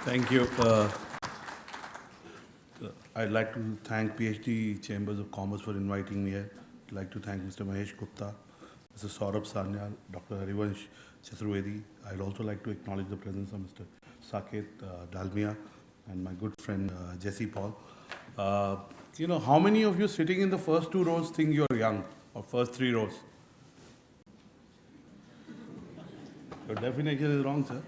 Thank you. I'd like to thank PhD Chambers of Commerce for inviting me here. I'd like to thank Mr. Mahesh Gupta, Mr. Saurabh Sanyal, Dr. Harivansh Chaturvedi. I'd also like to acknowledge the presence of Mr. Saket Dalmia and my good friend Jesse Paul. Uh, how many of you sitting in the first two rows think you're young, or first three rows? Your definition is wrong, sir.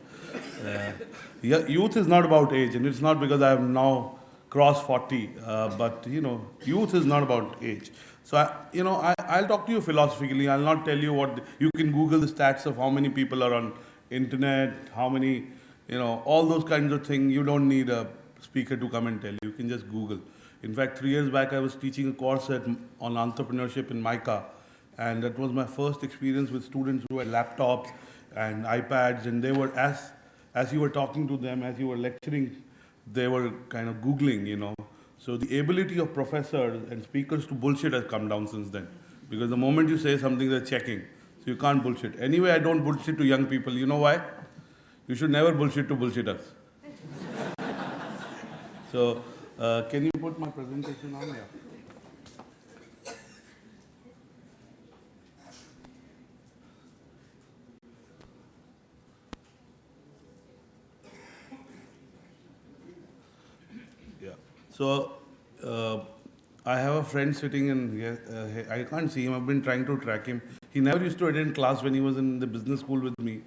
Youth is not about age, and it's not because I have now crossed 40. But youth is not about age. So I'll talk to you philosophically. I'll not tell you what you can Google the stats of how many people are on internet, how many, all those kinds of things. You don't need a speaker to come and tell you. You can just Google. In fact, 3 years back, I was teaching a course on entrepreneurship in MICA, and that was my first experience with students who had laptops and iPads, and they were as you were talking to them, as you were lecturing, they were kind of Googling. So the ability of professors and speakers to bullshit has come down since then. Because the moment you say something, they're checking. So you can't bullshit. Anyway, I don't bullshit to young people. You know why? You should never bullshit to bullshitters. So, can you put my presentation on here? Yeah. So, I have a friend sitting in here. I can't see him. I've been trying to track him. He never used to attend class when he was in the business school with me.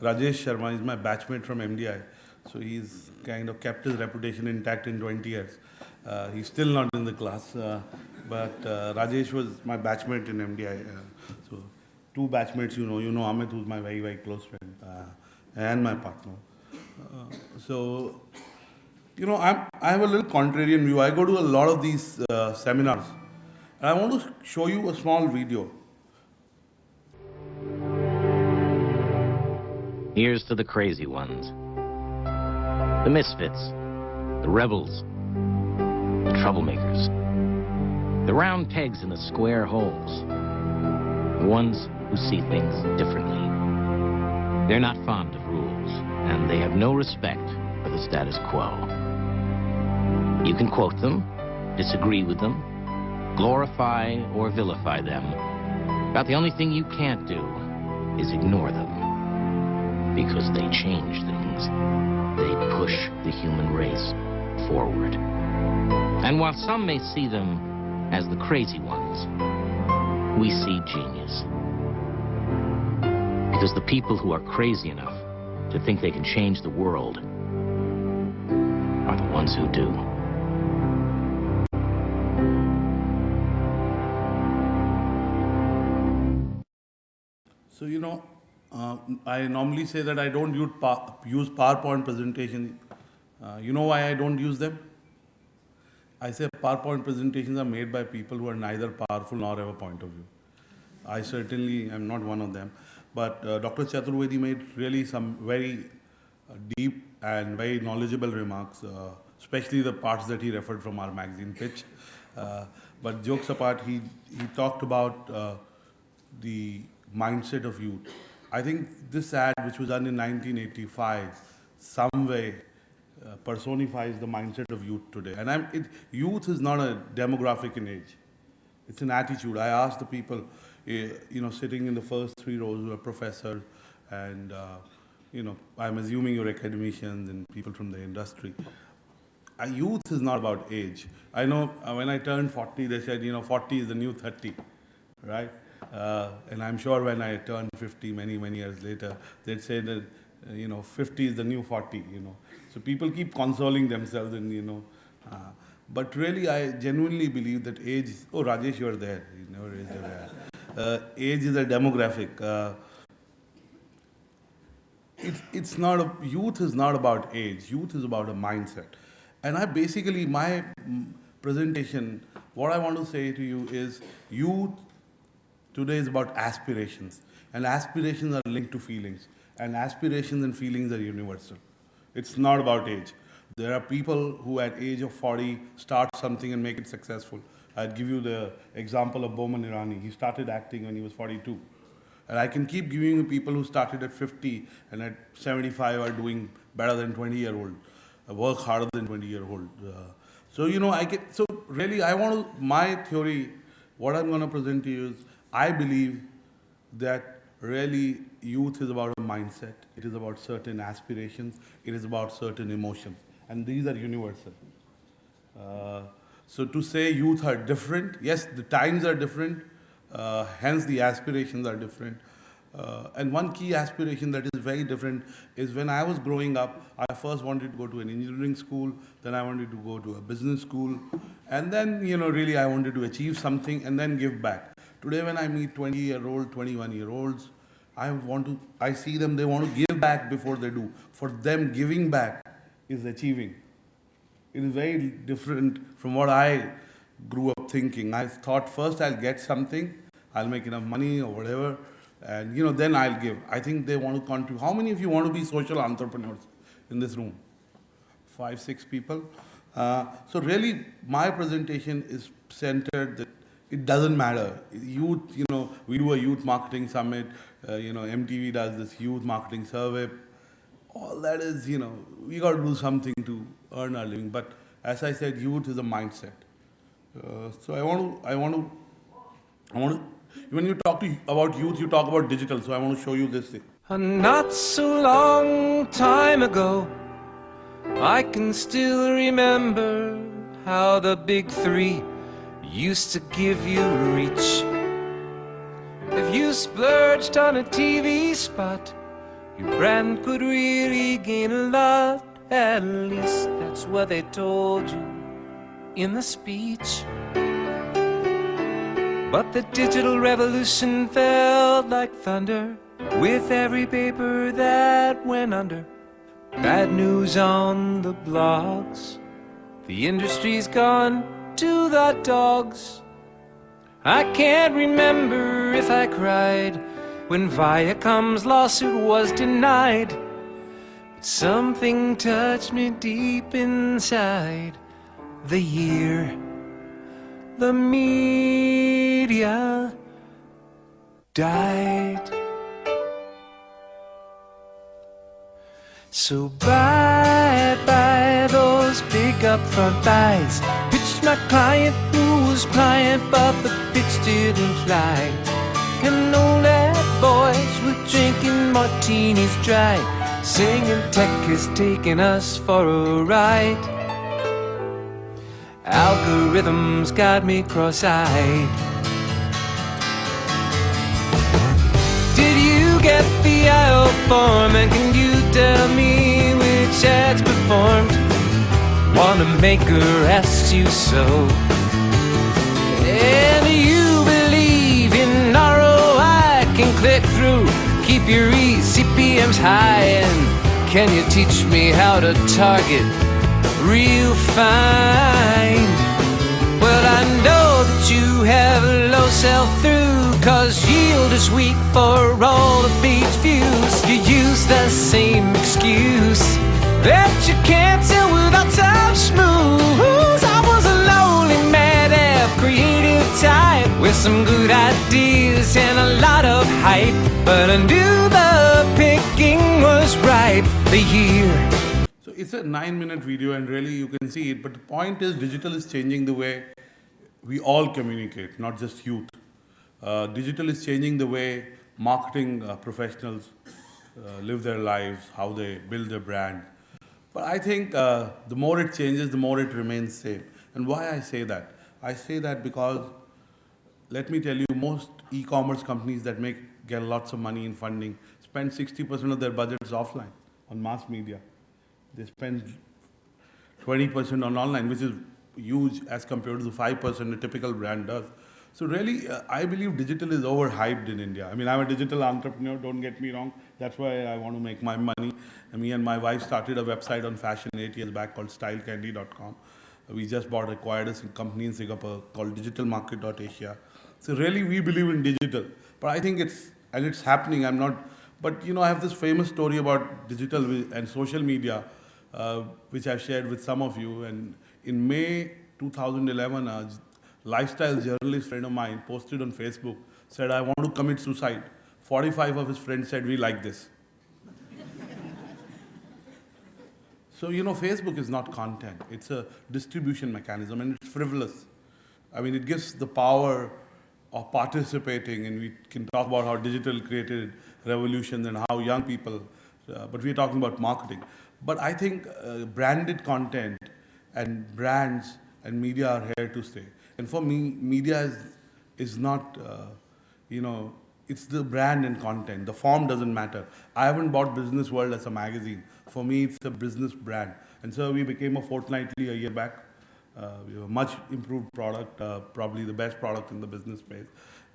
Rajesh Sharma is my batchmate from MDI. So he's kind of kept his reputation intact in 20 years. He's still not in the class. But Rajesh was my batchmate in MDI. So two batchmates, you know Amit, who's my very, very close friend, and my partner. So I have a little contrarian view. I go to a lot of these seminars, and I want to show you a small video. Here's to the crazy ones, the misfits, the rebels, the troublemakers, the round pegs in the square holes, the ones who see things differently. They're not fond of rules, and they have no respect for the status quo. You can quote them, disagree with them, glorify or vilify them, but the only thing you can't do is ignore them, because they change things. They push the human race forward. And while some may see them as the crazy ones, we see genius. Because the people who are crazy enough to think they can change the world are the ones who do. So, I normally say that I don't use PowerPoint presentation. You know why I don't use them? I say PowerPoint presentations are made by people who are neither powerful nor have a point of view. I certainly am not one of them. But Dr. Chaturvedi made really some very deep and very knowledgeable remarks, especially the parts that he referred from our magazine pitch. But jokes apart, he talked about the mindset of youth. I think this ad, which was done in 1985, some way personifies the mindset of youth today. And youth is not a demographic in age. It's an attitude. I asked the people, sitting in the first three rows who are professors, and, I'm assuming you're academicians and people from the industry. Youth is not about age. I know when I turned 40, they said, 40 is the new 30, right? And I'm sure when I turn 50 many, many years later, they'd say that, 50 is the new 40, So people keep consoling themselves and, but really I genuinely believe that age, oh Rajesh, you're there. You never raised your hand. Age is a demographic. Youth is not about age. Youth is about a mindset. And my presentation, what I want to say to you is youth today is about aspirations. And aspirations are linked to feelings. And aspirations and feelings are universal. It's not about age. There are people who at age of 40 start something and make it successful. I'd give you the example of Boman Irani. He started acting when he was 42. And I can keep giving you people who started at 50 and at 75 are doing better than 20-year-old. work harder than 20-year-old. So really, I want to, my theory, what I'm going to present to you is, I believe that really youth is about a mindset. It is about certain aspirations. It is about certain emotions. And these are universal. Uh, so to say youth are different, yes, the times are different, hence the aspirations are different. And one key aspiration that is very different is when I was growing up, I first wanted to go to an engineering school, then I wanted to go to a business school, and then, really I wanted to achieve something and then give back. Today when I meet 20-year-old, 21-year-olds, I see them, they want to give back before they do. For them, giving back is achieving. It is very different from what I grew up thinking. I thought first I'll get something, I'll make enough money or whatever, and then I'll give. I think they want to contribute. How many of you want to be social entrepreneurs in this room? 5, 6 people. So really, my presentation is centered that it doesn't matter. Youth, we do a youth marketing summit. MTV does this youth marketing survey. All that is, we got to do something to earn our living. But as I said, youth is a mindset. So I want to. When you talk about youth, you talk about digital. So I want to show you this thing. Not so long time ago, I can still remember how the big three used to give you reach. If you splurged on a TV spot, your brand could really gain a lot. At least that's what they told you in the speech. But the digital revolution felt like thunder with every paper that went under. Bad news on the blogs, the industry's gone to the dogs. I can't remember if I cried when Viacom's lawsuit was denied, but something touched me deep inside. The year the media died. So bye those big upfront buys. Pitched my client who was pliant, but the pitch didn't fly. And old ad boys were drinking martinis dry, singing tech is taking us for a ride. Algorithms got me cross-eyed. Did you get the IO form, and can you tell me which ads performed? Wanna make her ask you so? And do you believe in ROI can click through, keep your eCPMs high? And can you teach me how to target real fine? Well, I know that you have low sell-through, 'cause yield is weak for all the page views. You use the same excuse that you can't sell without some schmooze. I was a lonely mad app creative type with some good ideas and a lot of hype, but I knew the picking was ripe. The year. So it's a 9-minute video, and really you can see it. But the point is, digital is changing the way we all communicate, not just youth. Digital is changing the way marketing professionals live their lives, how they build their brand. But I think the more it changes, the more it remains same. And why I say that? I say that because, let me tell you, most e-commerce companies that get lots of money in funding spend 60% of their budgets offline on mass media. They spend 20% on online, which is huge as compared to the 5% a typical brand does. So really, I believe digital is overhyped in India. I mean, I'm a digital entrepreneur, don't get me wrong. That's why I want to make my money. And me and my wife started a website on fashion 8 years back called stylecandy.com. We just acquired a company in Singapore called digitalmarket.asia. So really, we believe in digital. But I think it's happening. But I have this famous story about digital and social media, which I've shared with some of you. And in May 2011, a lifestyle journalist friend of mine posted on Facebook, said, I want to commit suicide. 45 of his friends said, we like this. So, Facebook is not content. It's a distribution mechanism and it's frivolous. I mean, it gives the power of participating, and we can talk about how digital created revolutions and how young people, but we're talking about marketing. But I think branded content and brands and media are here to stay. And for me, media is not, it's the brand and content. The form doesn't matter. I haven't bought Business World as a magazine. For me, it's a business brand. And so we became a fortnightly a year back. We have a much improved product, probably the best product in the business space.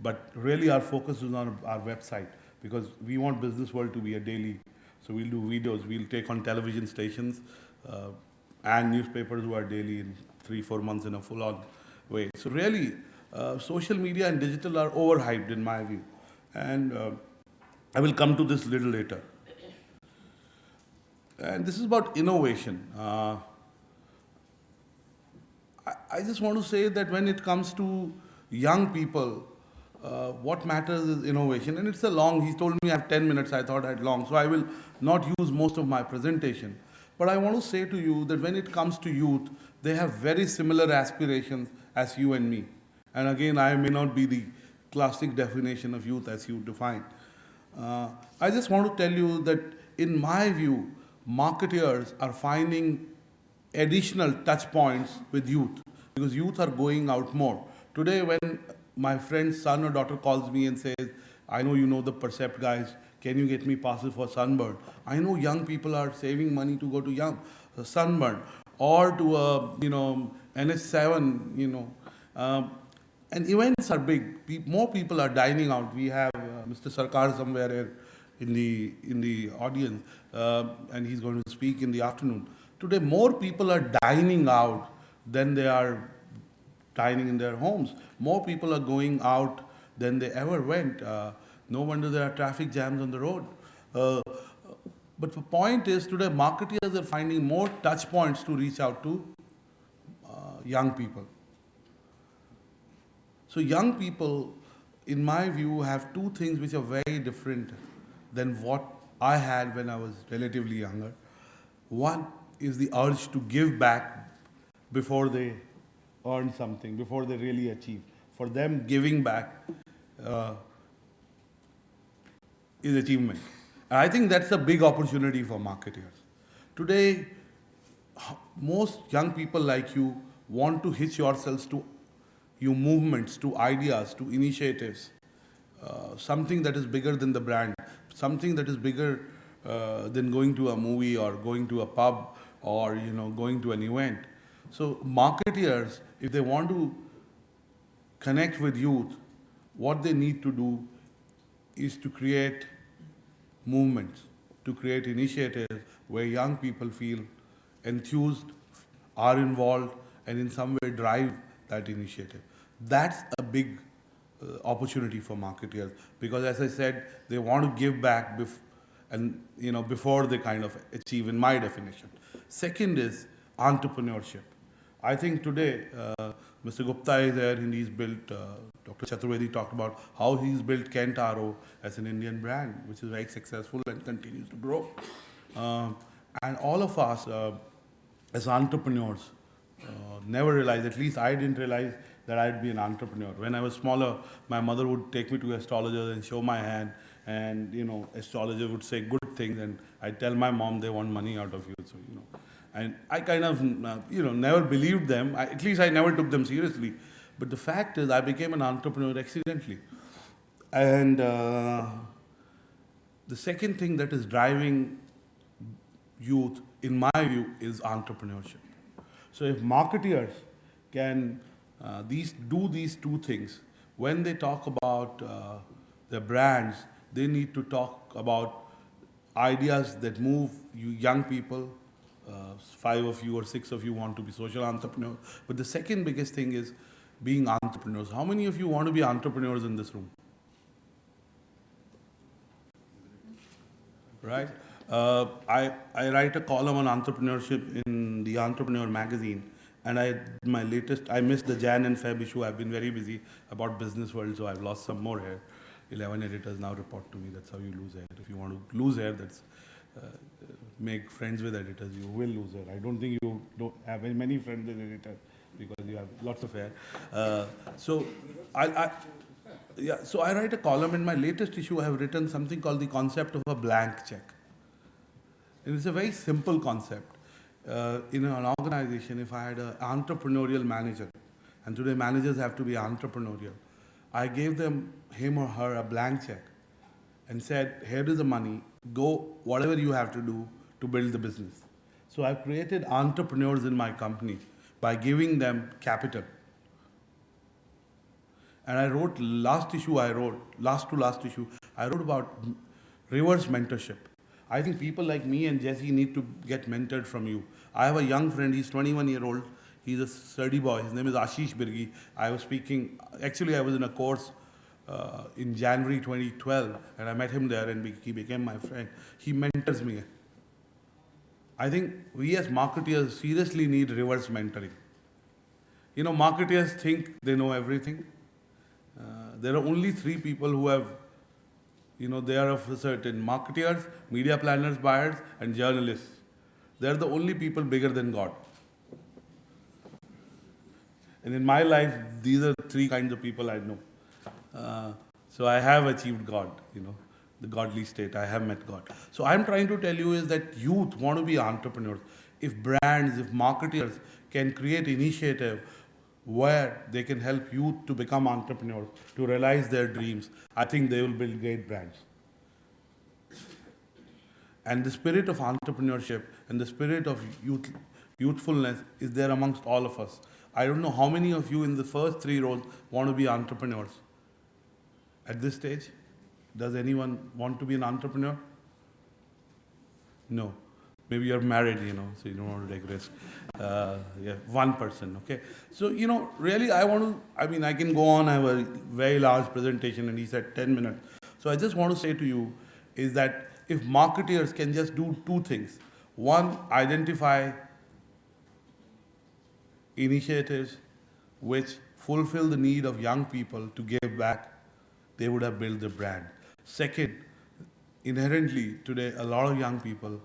But really, our focus is on our website because we want Business World to be a daily. So we'll do videos. We'll take on television stations and newspapers who are daily in 3-4 months in a full-on way. So really, social media and digital are overhyped in my view. And I will come to this a little later. And this is about innovation. I just want to say that when it comes to young people, what matters is innovation. And it's a long, he told me I have 10 minutes, I thought I had long. So I will not use most of my presentation. But I want to say to you that when it comes to youth, they have very similar aspirations as you and me. And again, I may not be the classic definition of youth as you define. I just want to tell you that in my view, marketeers are finding additional touch points with youth because youth are going out more. Today, when my friend's son or daughter calls me and says, I know you know the Percept guys, can you get me passes for Sunburn? I know young people are saving money to go to Sunburn or to NH7, and events are big. More people are dining out. We have Mr. Sarkar somewhere here in the audience, and he's going to speak in the afternoon. Today, more people are dining out than they are dining in their homes. More people are going out than they ever went. No wonder there are traffic jams on the road. But the point is, today, marketeers are finding more touch points to reach out to young people. So young people, in my view, have two things which are very different than what I had when I was relatively younger. One is the urge to give back before they earn something, before they really achieve. For them, giving back is achievement. And I think that's a big opportunity for marketers. Today, most young people like you want to hitch yourselves to your movements, to ideas, to initiatives, something that is bigger than the brand, something that is bigger than going to a movie or going to a pub or going to an event. So marketeers, if they want to connect with youth, what they need to do is to create movements, to create initiatives where young people feel enthused, are involved, and in some way drive that initiative. That's a big opportunity for marketers because, as I said, they want to give back before they kind of achieve, in my definition. Second is entrepreneurship. I think today, Mr. Gupta is there and he's built, Dr. Chaturvedi talked about how he's built Kent RO as an Indian brand, which is very successful and continues to grow. And all of us, as entrepreneurs, never realized, at least I didn't realize that I'd be an entrepreneur. When I was smaller, my mother would take me to astrologers and show my hand, and astrologer would say good things, and I'd tell my mom they want money out of you. So and I kind of never believed them. At least I never took them seriously. But the fact is, I became an entrepreneur accidentally. And the second thing that is driving youth, in my view, is entrepreneurship. So if marketeers can do these two things, when they talk about their brands, they need to talk about ideas that move you young people. 5 of you or 6 of you want to be social entrepreneurs. But the second biggest thing is being entrepreneurs. How many of you want to be entrepreneurs in this room? Right? I write a column on entrepreneurship in the Entrepreneur magazine, and I missed the Jan and Feb issue. I've been very busy about Business World, so I've lost some more hair. 11 editors now report to me. That's how you lose hair. If you want to lose hair, that's make friends with editors. You will lose it. I don't think you don't have very many friends with editors because you have lots of hair. So so I write a column. In my latest issue, I have written something called the concept of a blank check. And it's a very simple concept. In an organization, if I had an entrepreneurial manager, and today managers have to be entrepreneurial, I gave him or her a blank check and said, here is the money, go whatever you have to do to build the business. So I've created entrepreneurs in my company by giving them capital. And I wrote last issue, last issue, I wrote about reverse mentorship. I think people like me and Jesse need to get mentored from you. I have a young friend, he's 21-year-old. He's a sturdy boy. His name is Ashish Birgi. I was in a course in January 2012, and I met him there, and he became my friend. He mentors me. I think we as marketeers seriously need reverse mentoring. You know, marketeers think they know everything. There are only three people who have, they are of a certain marketeers, media planners, buyers, and journalists. They're the only people bigger than God. And in my life, these are three kinds of people I know. So I have achieved God, the godly state. I have met God. So I'm trying to tell you is that youth want to be entrepreneurs. If brands, if marketers can create initiative where they can help youth to become entrepreneurs, to realize their dreams, I think they will build great brands. And the spirit of entrepreneurship and the spirit of youthfulness is there amongst all of us. I don't know how many of you in the first three rows want to be entrepreneurs. At this stage, does anyone want to be an entrepreneur? No. Maybe you're married, so you don't want to take risk. One person, okay? So, really I can go on, I have a very large presentation, and he said 10 minutes. So I just want to say to you is that if marketeers can just do two things. One, identify initiatives which fulfill the need of young people to give back, they would have built the brand. Second, inherently today a lot of young people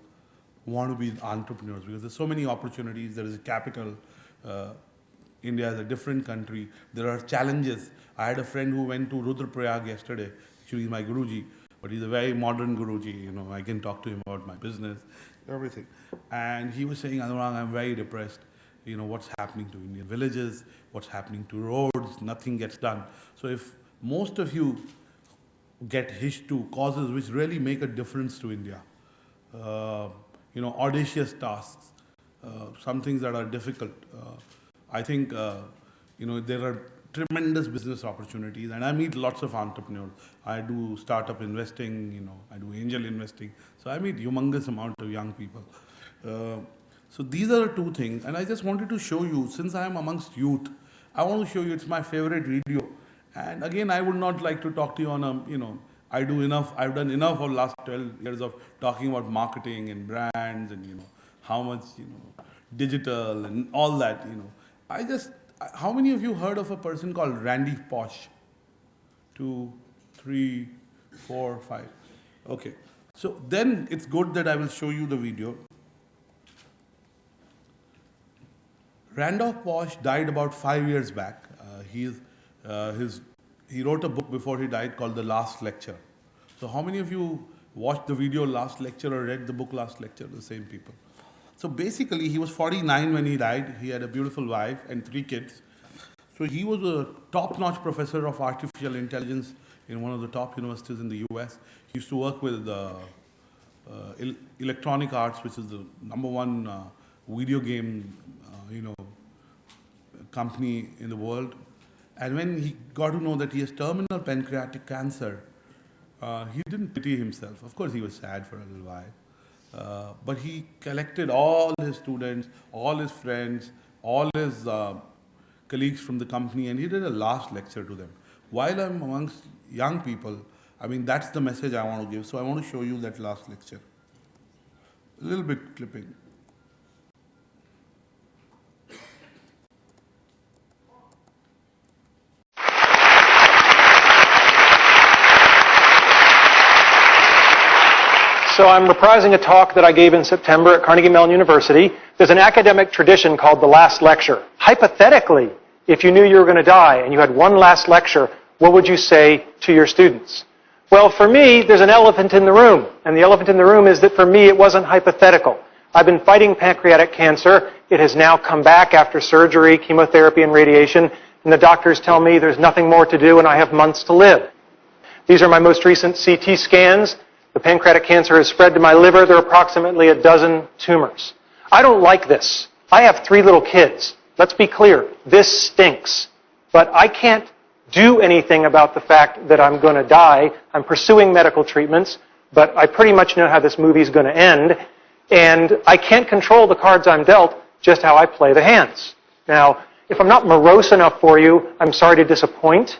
want to be entrepreneurs because there's so many opportunities, there is a capital, India is a different country, there are challenges. I had a friend who went to Rudraprayag yesterday, actually he's my Guruji, but he's a very modern Guruji, I can talk to him about my business, everything. And he was saying, Anurag, I'm very depressed. What's happening to Indian villages, what's happening to roads, nothing gets done. So if most of you get hitched to causes which really make a difference to India, audacious tasks, some things that are difficult, I think, there are tremendous business opportunities, and I meet lots of entrepreneurs. I do startup investing, I do angel investing, so I meet humongous amount of young people. So these are the two things, and I just wanted to show you, since I am amongst youth, I want to show you, it's my favorite video. And again, I would not like to talk to you on I've done enough for the last 12 years of talking about marketing and brands and, how much, digital and all that, how many of you heard of a person called Randy Posh? 2, 3, 4, 5. Okay. So then it's good that I will show you the video. Randolph Posh died about 5 years back. He wrote a book before he died called The Last Lecture. So how many of you watched the video Last Lecture or read the book Last Lecture? The same people. So basically, he was 49 when he died. He had a beautiful wife and 3 kids. So he was a top-notch professor of artificial intelligence in one of the top universities in the US. He used to work with Electronic Arts, which is the #1 video game, company in the world. And when he got to know that he has terminal pancreatic cancer, he didn't pity himself. Of course, he was sad for a little while. But he collected all his students, all his friends, all his colleagues from the company, and he did a last lecture to them. While I'm amongst young people, that's the message I want to give. So I want to show you that last lecture. A little bit clipping. So So I'm reprising a talk that I gave in September at Carnegie Mellon University. There's an academic tradition called the last lecture. Hypothetically, if you knew you were going to die and you had one last lecture, what would you say to your students? Well, for me, there's an elephant in the room. And the elephant in the room is that for me, it wasn't hypothetical. I've been fighting pancreatic cancer. It has now come back after surgery, chemotherapy, and radiation. And the doctors tell me there's nothing more to do and I have months to live. These are my most recent CT scans. The pancreatic cancer has spread to my liver. There are approximately 12 tumors. I don't like this. I have 3 little kids. Let's be clear. This stinks. But I can't do anything about the fact that I'm going to die. I'm pursuing medical treatments, but I pretty much know how this movie's going to end. And I can't control the cards I'm dealt, just how I play the hands. Now, if I'm not morose enough for you, I'm sorry to disappoint,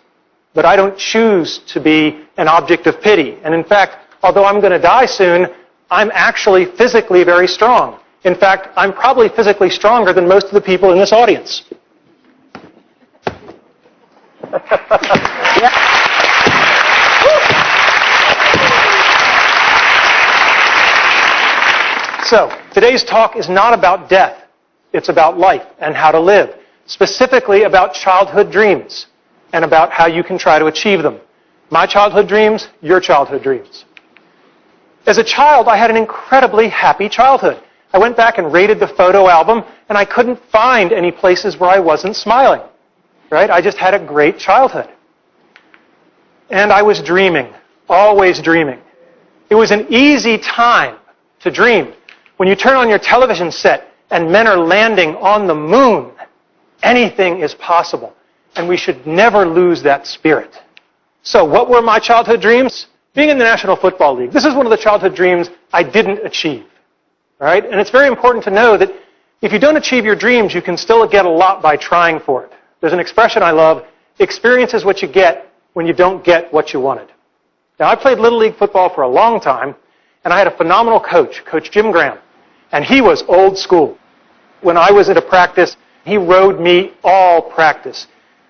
but I don't choose to be an object of pity. And in fact, although I'm going to die soon, I'm actually physically very strong. In fact, I'm probably physically stronger than most of the people in this audience. So, today's talk is not about death. It's about life and how to live. Specifically about childhood dreams and about how you can try to achieve them. My childhood dreams, your childhood dreams. As a child, I had an incredibly happy childhood. I went back and rated the photo album, and I couldn't find any places where I wasn't smiling. Right? I just had a great childhood. And I was dreaming, always dreaming. It was an easy time to dream. When you turn on your television set and men are landing on the moon, anything is possible. And we should never lose that spirit. So what were my childhood dreams? Being in the National Football League. This is one of the childhood dreams I didn't achieve. All right? And it's very important to know that if you don't achieve your dreams, you can still get a lot by trying for it. There's an expression I love, experience is what you get when you don't get what you wanted. Now, I played Little League football for a long time, and I had a phenomenal coach, Coach Jim Graham, and he was old school. When I was at a practice, he rode me all practice.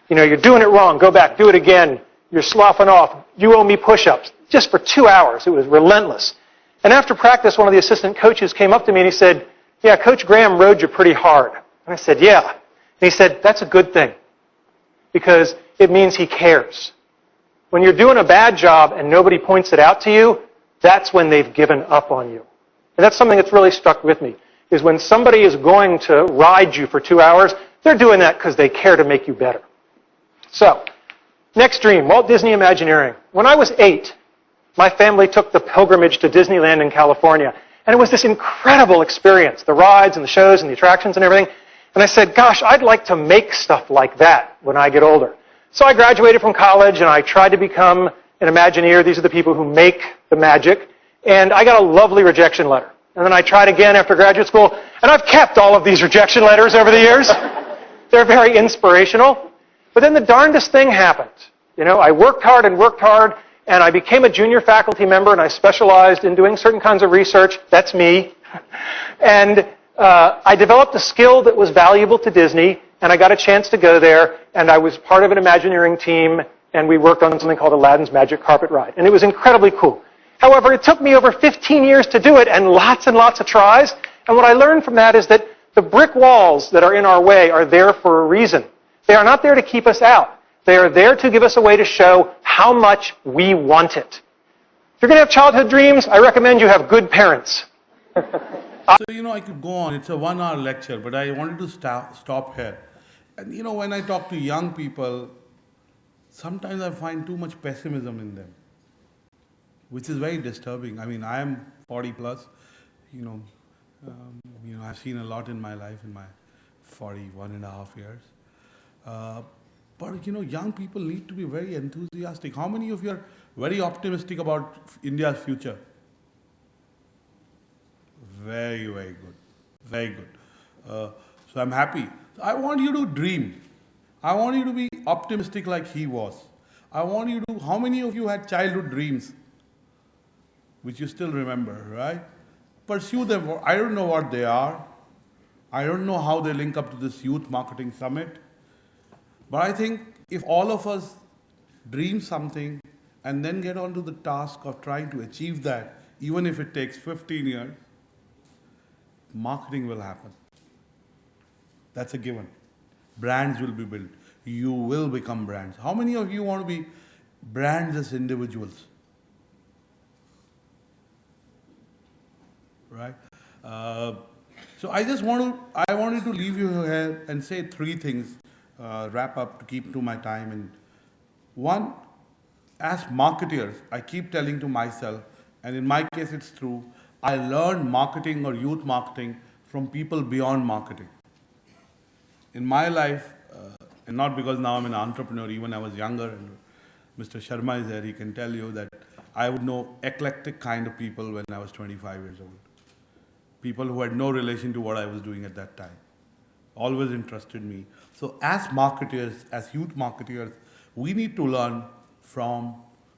You know, you're doing it wrong, go back, do it again. You're sloughing off, you owe me push-ups. Just for 2 hours, it was relentless. And after practice, one of the assistant coaches came up to me and he said, yeah, Coach Graham rode you pretty hard. And I said, yeah. And he said, that's a good thing, because it means he cares. When you're doing a bad job and nobody points it out to you, that's when they've given up on you. And that's something that's really stuck with me, is when somebody is going to ride you for 2 hours, they're doing that because they care to make you better. So, next dream, Walt Disney Imagineering. When I was 8, my family took the pilgrimage to Disneyland in California. And it was this incredible experience, the rides and the shows and the attractions and everything. And I said, gosh, I'd like to make stuff like that when I get older. So I graduated from college and I tried to become an Imagineer. These are the people who make the magic. And I got a lovely rejection letter. And then I tried again after graduate school. And I've kept all of these rejection letters over the years. They're very inspirational. But then the darndest thing happened. You know, I worked hard, and I became a junior faculty member, and I specialized in doing certain kinds of research. That's me. And I developed a skill that was valuable to Disney, and I got a chance to go there, and I was part of an Imagineering team, and we worked on something called Aladdin's Magic Carpet Ride. And it was incredibly cool. However, it took me over 15 years to do it, and lots of tries. And what I learned from that is that the brick walls that are in our way are there for a reason. They are not there to keep us out. They are there to give us a way to show how much we want it. If you're going to have childhood dreams, I recommend you have good parents. So, you know, I could go on. It's a 1-hour lecture, but I wanted to stop here. And, you know, when I talk to young people, sometimes I find too much pessimism in them, which is very disturbing. I mean, I am 40 plus. I've seen a lot in my life in my 41.5 years. But, you know, young people need to be very enthusiastic. How many of you are very optimistic about India's future? Very, very good. Very good. So I'm happy. I want you to dream. I want you to be optimistic like he was. I want you to, how many of you had childhood dreams, which you still remember, right? Pursue them. I don't know what they are. I don't know how they link up to this Youth Marketing Summit. But I think if all of us dream something and then get on to the task of trying to achieve that, even if it takes 15 years, marketing will happen. That's a given. Brands will be built. You will become brands. How many of you want to be brands as individuals? Right? So I wanted to leave you here and say three things, wrap up to keep to my time. And one, as marketers, I keep telling to myself, and in my case it's true, I learned marketing or youth marketing from people beyond marketing. In my life, and not because now I'm an entrepreneur, even I was younger, and Mr. Sharma is there, he can tell you that I would know eclectic kind of people when I was 25 years old. People who had no relation to what I was doing at that time. Always interested me. So as marketers, as youth marketers, we need to learn from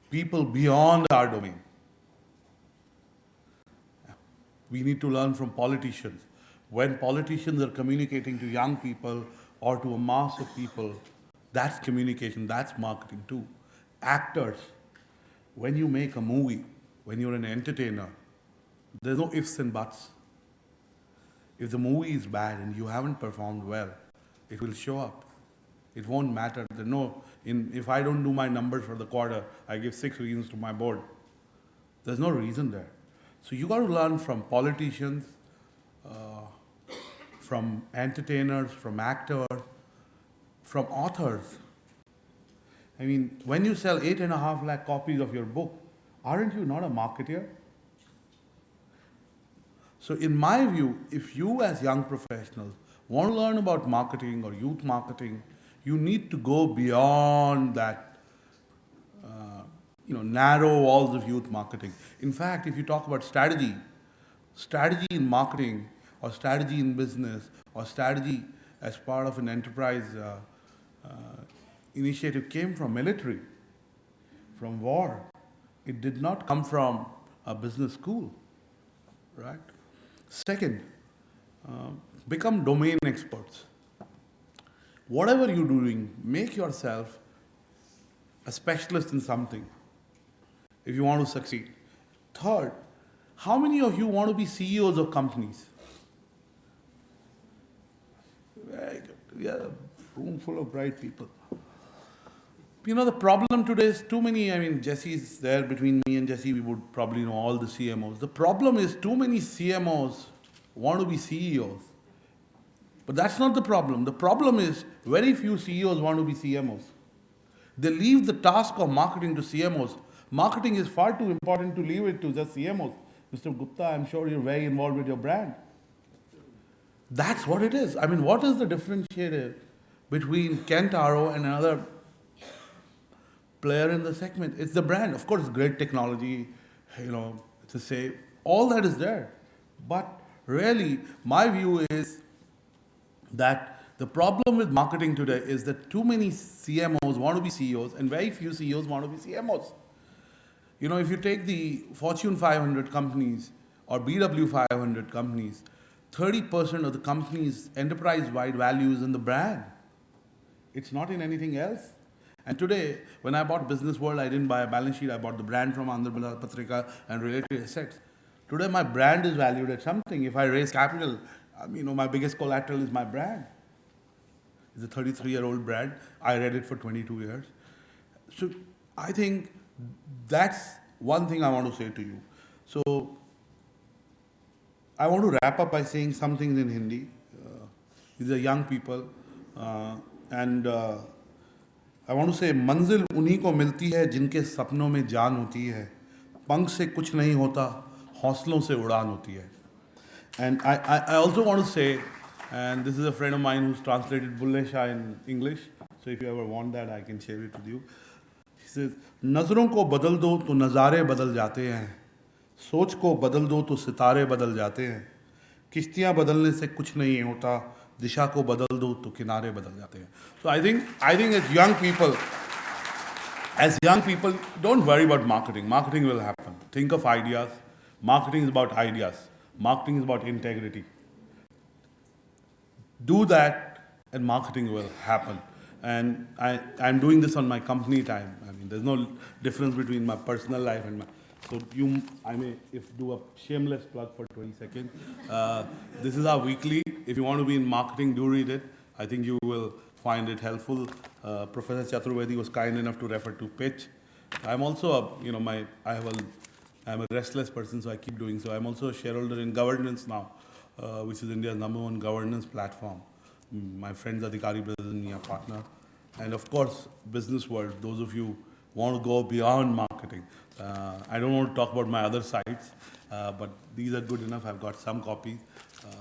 people beyond our domain. We need to learn from politicians. When politicians are communicating to young people or to a mass of people, that's communication, that's marketing too. Actors, when you make a movie, when you're an entertainer, there's no ifs and buts. If the movie is bad and you haven't performed well, it will show up. It won't matter. If I don't do my numbers for the quarter, I give 6 reasons to my board. There's no reason there. So you got to learn from politicians, from entertainers, from actors, from authors. I mean, when you sell 8.5 lakh copies of your book, aren't you not a marketer? So in my view, if you as young professionals want to learn about marketing or youth marketing, you need to go beyond that narrow walls of youth marketing. In fact, if you talk about strategy in marketing or strategy in business or strategy as part of an enterprise initiative came from military, from war. It did not come from a business school, right? Second, become domain experts. Whatever you're doing, make yourself a specialist in something if you want to succeed. Third, how many of you want to be CEOs of companies? Very good. We are a room full of bright people. The problem today is too many, Jesse's there between me and Jesse, we would probably know all the CMOs. The problem is too many CMOs want to be CEOs. But that's not the problem. The problem is very few CEOs want to be CMOs. They leave the task of marketing to CMOs. Marketing is far too important to leave it to just CMOs. Mr. Gupta, I'm sure you're very involved with your brand. That's what it is. What is the differentiator between Kent Arrow and another player in the segment? It's the brand. Of course, it's great technology, it's a safe, all that is there. But really, my view is that the problem with marketing today is that too many CMOs want to be CEOs and very few CEOs want to be CMOs. If you take the Fortune 500 companies or BW 500 companies, 30% of the company's enterprise-wide value is in the brand. It's not in anything else. And today, when I bought Business World, I didn't buy a balance sheet. I bought the brand from Andhra Patrika and related assets. Today, my brand is valued at something. If I raise capital, my biggest collateral is my brand. It's a 33-year-old brand. I read it for 22 years. So I think that's one thing I want to say to you. So I want to wrap up by saying some things in Hindi. These are young people. And I want to say, मंजिल उन्हीं को मिलती है जिनके सपनों में जान होती है. पंख से कुछ नहीं होता, हौसलों से उड़ान होती है. And I also want to say, and this is a friend of mine who's translated Bulle Shah in English, so if you ever want that, I can share it with you. He says, नज़रों को बदल दो तो नज़ारे बदल जाते हैं, सोच को बदल दो तो सितारे बदल जाते हैं, किश्तियाँ बदलने से कुछ नहीं होता, दिशा को बदल दो तो किनारे बदल जाते हैं. So I think as young people, don't worry about marketing. Marketing will happen. Think of ideas. Marketing is about ideas. Marketing is about integrity. Do that and marketing will happen. And I'm doing this on my company time. There's no difference between my personal life and So I may do a shameless plug for 20 seconds. This is our weekly. If you want to be in marketing, do read it. I think you will find it helpful. Professor Chaturvedi was kind enough to refer to pitch. I'm also I'm a restless person, so I keep doing so. I'm also a shareholder in Governance Now, which is India's #1 governance platform. My friends Adhikari Brothers and me are partner. And of course, business world, those of you want to go beyond marketing. I don't want to talk about my other sites, but these are good enough. I've got some copies.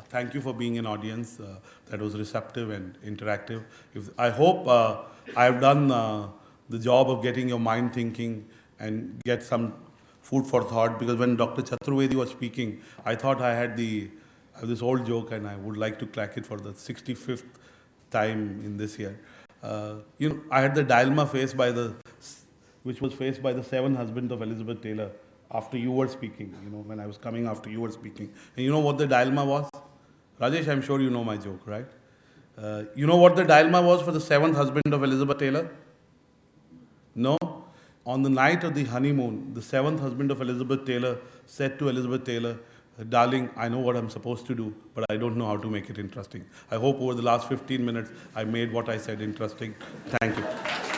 Thank you for being an audience that was receptive and interactive. I hope I've done the job of getting your mind thinking and get some food for thought, because when Dr. Chaturvedi was speaking, I thought I have this old joke and I would like to crack it for the 65th time in this year. I had the dilemma which was faced by the seventh husband of Elizabeth Taylor after you were speaking, when I was coming after you were speaking. And you know what the dilemma was? Rajesh, I'm sure you know my joke, right? You know what the dilemma was for the seventh husband of Elizabeth Taylor? No? On the night of the honeymoon, the seventh husband of Elizabeth Taylor said to Elizabeth Taylor, "Darling, I know what I'm supposed to do, but I don't know how to make it interesting." I hope over the last 15 minutes I made what I said interesting. Thank you.